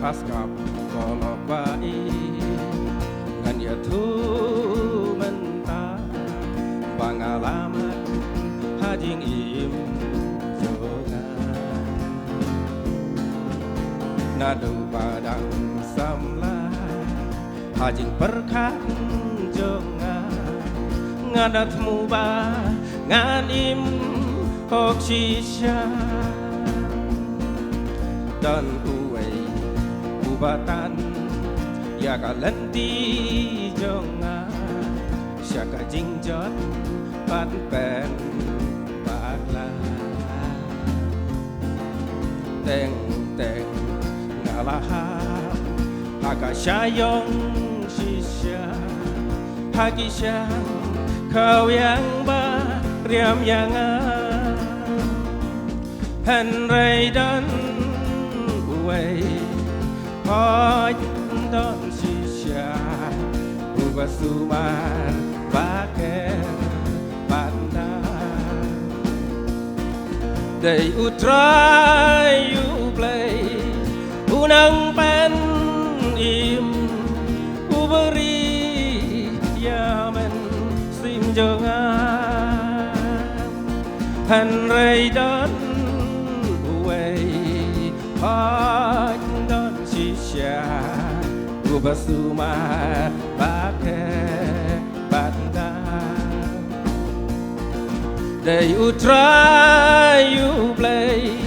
Paskap kolok bai ngan ya tu mentah pengalaman hajing im jongan nadu padang samla hajing perkat jongan ngadat muba ngan im hok shisha dan batan ya kalenti jonga syaka jingjot pan pen bakla teng teng ngalaha aga syayong shisha hagisha kau yang riam yang henry dan uwei Hoi don shisha Ubasuman Baker Banda They would try you play Unang pen im Uberi Yamen Sim jongan Henry don Uwei Hoi Ubasuma Baker Banda They would try you play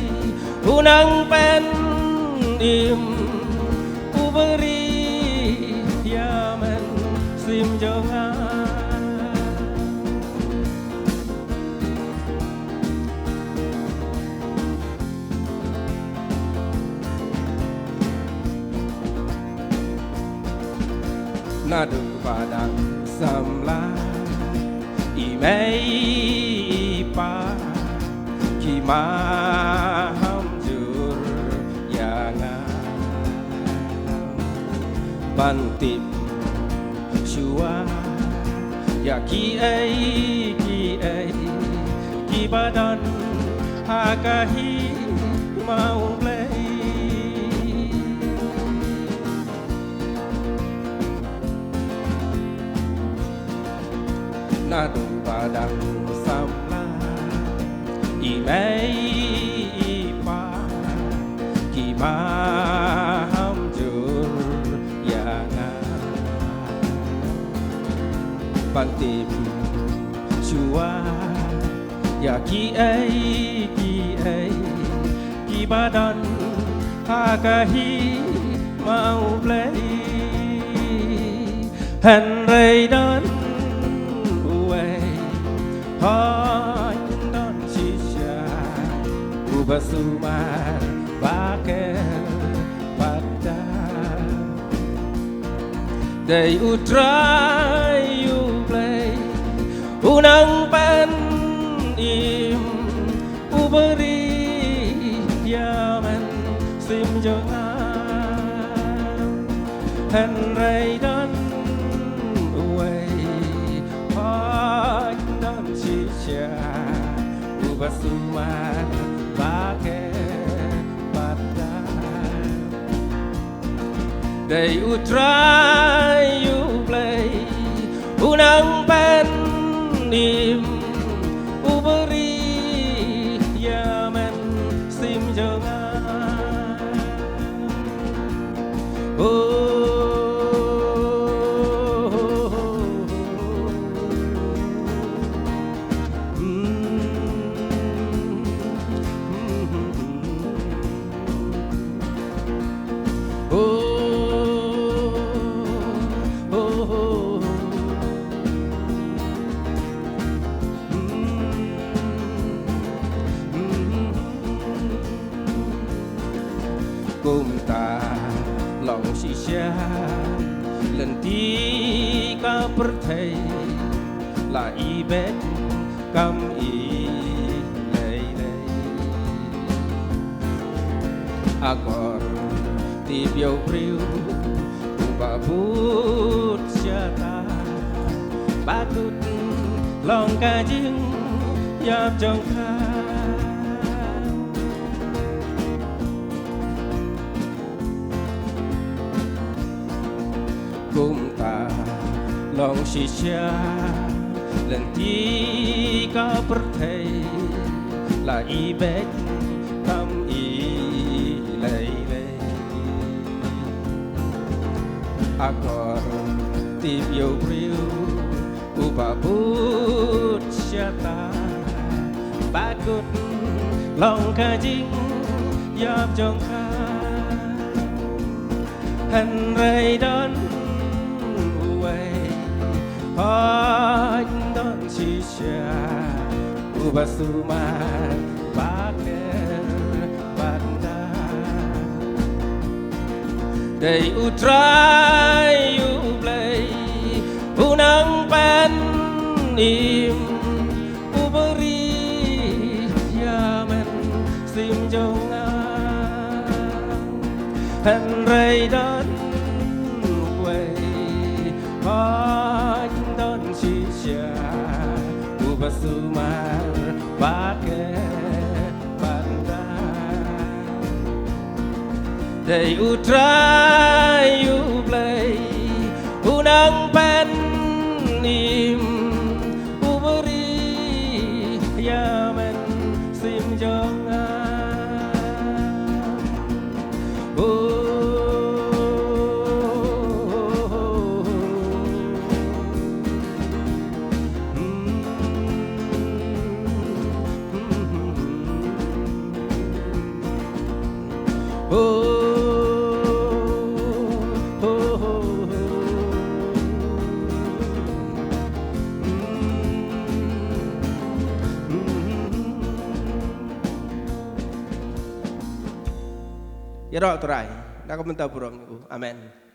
Unang pen im Uberi Yaman Sim jongan nadu padang samla imei pa kima hamjur yanga bantip shua ya ki badan hakahi mau play nadu padang samla imei pa kima hamjur yanga bantip shua ya ki badan hakahi mau play henry dan Hoi don shisha Ubasuman Baker Banda They would try you play Unang pen im Uberi Yaman Sim jongan Henry don Ubasuman Baker Banda They would try you play Unang pen im Uberi Yaman Sim jongan cùng ta lòng shisha lần tí ca thầy là y bét cam y lệ lệ agor ตีเปียวปลิวอุบาบุตชะตาบากุดลองกาจิงยามจงคากุมตาลองชิชาเล่นที่ก็ประเทศลาอีเบกทำอีเลยอากอร์ตีเปียวปลิวอุบาบุตชะตาบากุดลองกาจิงยามจงคาหันไรดอนไว้พอดอนชิชาอุบาสุมาบาเกบันดาได้อุตรายอยู่เปลยผู้นังเป็นอิ่มอุบรียามันสิมจงงามหันไรดอนไว้พอดอนชิชาอุบาสุมาบาเกบันดาได้อุตรายอยู่เปลยผู้นังเป็นนิ่มอุบรียามันสิมจงงามโอ้โอ้ya rok terai, dah kau minta puram niku, amin.